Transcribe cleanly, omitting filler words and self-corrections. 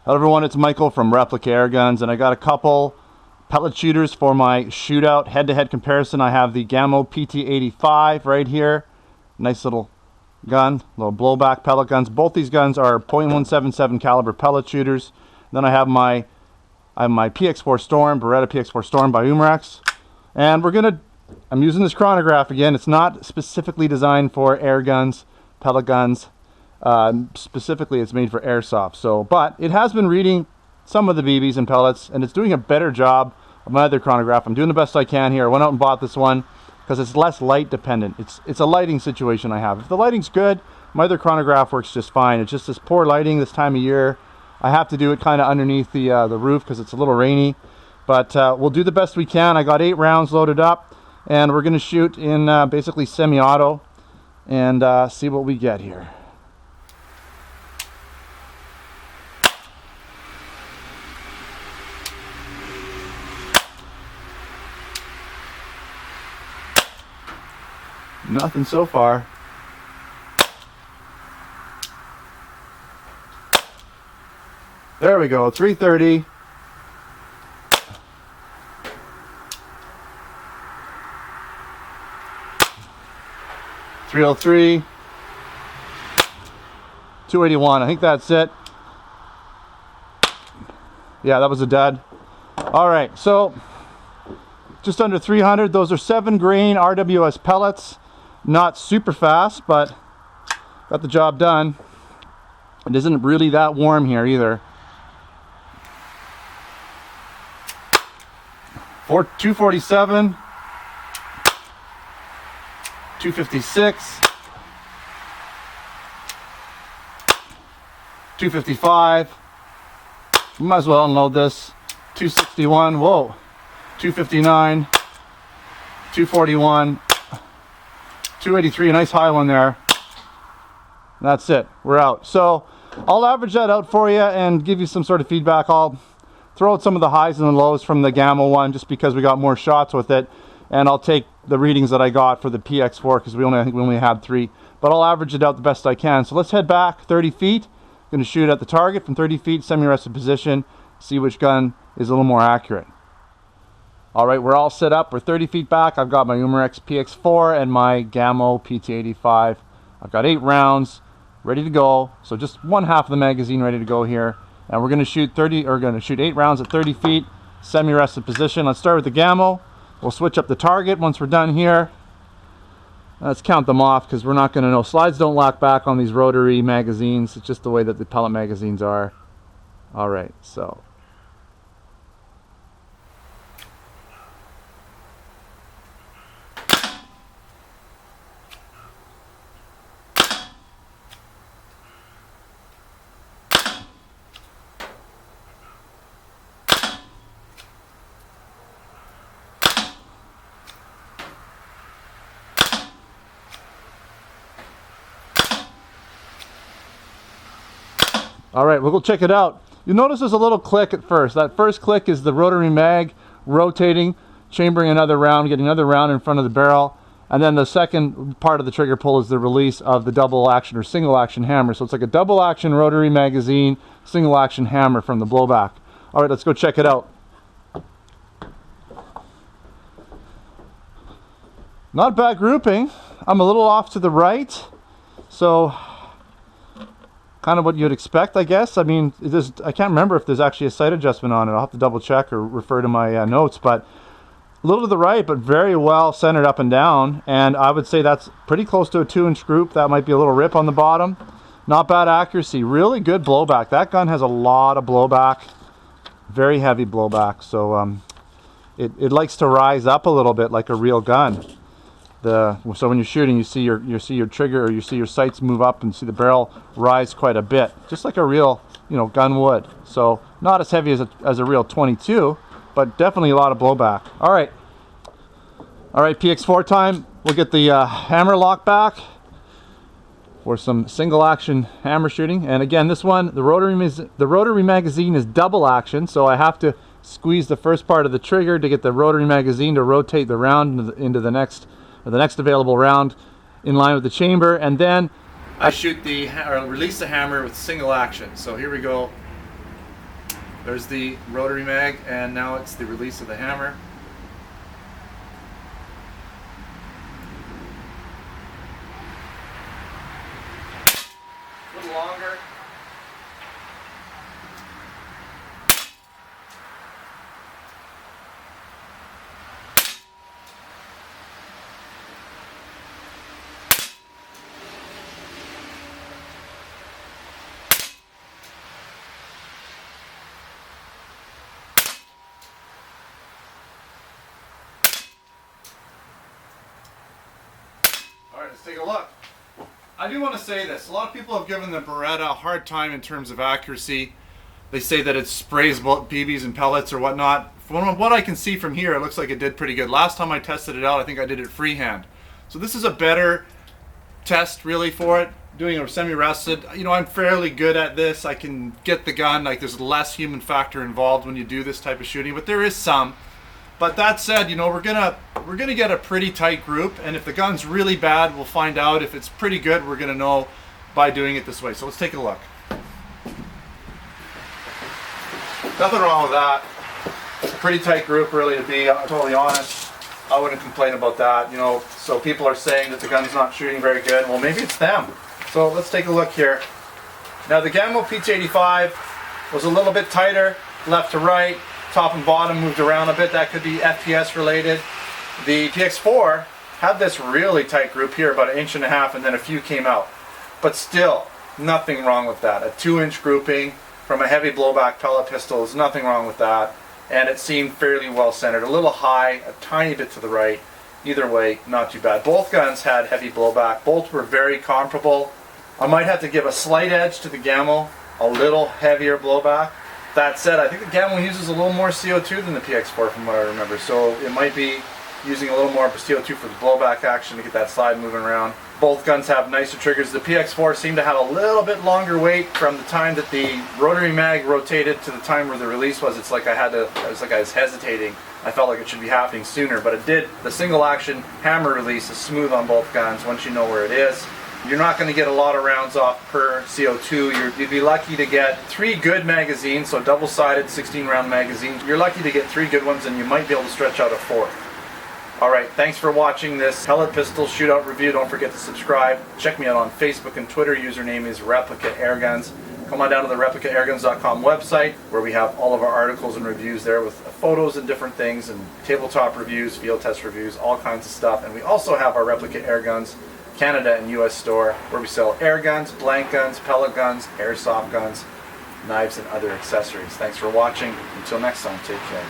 Hello everyone, it's Michael from Replica Airguns, and I got a couple pellet shooters for my shootout head-to-head comparison. I have the Gamo PT-85 right here. Nice little gun, little blowback pellet guns. Both these guns are .177 caliber pellet shooters. Then I have my PX4 Storm, Beretta PX4 Storm by Umarex. And I'm using this chronograph again. It's not specifically designed for air guns, pellet guns. Specifically it's made for airsoft, but it has been reading some of the BBs and pellets, and it's doing a better job of my other chronograph. I'm doing the best I can here. I went out and bought this one because it's less light dependent. It's a lighting situation I have. If the lighting's good, my other chronograph works just fine. It's just this poor lighting this time of year. I have to do it kind of underneath the roof because it's a little rainy, but we'll do the best we can. I got 8 rounds loaded up, and we're going to shoot in basically semi-auto and see what we get here. Nothing so far. There we go, 330. .303. 281. I think that's it. Yeah, that was a dud. All right, so just under 300. Those are 7 grain RWS pellets. Not super fast, but got the job done. It isn't really that warm here either. 247, 256, 255. We might as well unload this. 261. Whoa. 259, 241. 283, a nice high one there. That's it, we're out. So I'll average that out for you and give you some sort of feedback. I'll throw out some of the highs and the lows from the Gamo one just because we got more shots with it, and I'll take the readings that I got for the PX4 because I think we only had 3, but I'll average it out the best I can. So let's head back 30 feet. I'm going to shoot at the target from 30 feet, semi-rested position, see which gun is a little more accurate. All right, we're all set up. We're 30 feet back. I've got my Umarex PX4 and my Gamo PT-85. I've got 8 rounds ready to go. So just one half of the magazine ready to go here. And we're going to shoot 8 rounds at 30 feet, semi-rested position. Let's start with the Gamo. We'll switch up the target once we're done here. Let's count them off because we're not going to know. Slides don't lock back on these rotary magazines. It's just the way that the pellet magazines are. All right, so. All right, we'll go check it out. You'll notice there's a little click at first. That first click is the rotary mag rotating, chambering another round, getting another round in front of the barrel. And then the second part of the trigger pull is the release of the double action or single action hammer. So it's like a double action rotary magazine, single action hammer from the Blowback. All right, let's go check it out. Not bad grouping. I'm a little off to the right. So kind of what you'd expect, I guess. I mean, I can't remember if there's actually a sight adjustment on it. I'll have to double check or refer to my notes, but a little to the right, but very well centered up and down. And I would say that's pretty close to a 2-inch group. That might be a little rip on the bottom. Not bad accuracy, really good blowback. That gun has a lot of blowback, very heavy blowback. So it likes to rise up a little bit like a real gun. So when you're shooting, you see your trigger, or you see your sights move up and see the barrel rise quite a bit, just like a real gun would. So not as heavy as a real 22, but definitely a lot of blowback. All right, PX4 time. We'll get the hammer lock back for some single action hammer shooting. And again, this one, the rotary magazine is double action, so I have to squeeze the first part of the trigger to get the rotary magazine to rotate the round into the next available round in line with the chamber, and then I shoot release the hammer with single action. So here we go. There's the rotary mag, and now it's the release of the hammer. A little longer. Alright, let's take a look. I do want to say this. A lot of people have given the Beretta a hard time in terms of accuracy. They say that it sprays BBs and pellets or whatnot. From what I can see from here, it looks like it did pretty good. Last time I tested it out, I think I did it freehand. So this is a better test really for it. Doing a semi-rested, you know, I'm fairly good at this. I can get the gun, like there's less human factor involved when you do this type of shooting, but there is some. But that said, you know, we're gonna get a pretty tight group, and if the gun's really bad, we'll find out. If it's pretty good, we're gonna know by doing it this way. So let's take a look. Nothing wrong with that. Pretty tight group, really, to be totally honest. I wouldn't complain about that, you know. So people are saying that the gun's not shooting very good. Well, maybe it's them. So let's take a look here. Now the Gamo PT-85 was a little bit tighter, left to right. Top and bottom moved around a bit. That could be FPS related. The PX4 had this really tight group here, about 1.5 inches, and then a few came out. But still, nothing wrong with that. A 2-inch grouping from a heavy blowback pellet pistol is nothing wrong with that. And it seemed fairly well centered. A little high, a tiny bit to the right. Either way, not too bad. Both guns had heavy blowback. Both were very comparable. I might have to give a slight edge to the Gamo, a little heavier blowback. That said, I think the Gamo uses a little more CO2 than the PX4 from what I remember, so it might be using a little more CO2 for the blowback action to get that slide moving around. Both guns have nicer triggers. The PX4 seemed to have a little bit longer wait from the time that the rotary mag rotated to the time where the release was. It's like I was hesitating. I felt like it should be happening sooner, but it did. The single action hammer release is smooth on both guns once you know where it is. You're not going to get a lot of rounds off per CO2. You'd be lucky to get 3 good magazines, so double-sided 16-round magazines. You're lucky to get 3 good ones, and you might be able to stretch out a 4th. Alright, thanks for watching this pellet pistol shootout review. Don't forget to subscribe. Check me out on Facebook and Twitter. Username is Replica Airguns. Come on down to the ReplicaAirguns.com website, where we have all of our articles and reviews there with photos and different things, and tabletop reviews, field test reviews, all kinds of stuff. And we also have our Replica Airguns Canada and US store, where we sell air guns, blank guns, pellet guns, airsoft guns, knives, and other accessories. Thanks for watching. Until next time, take care.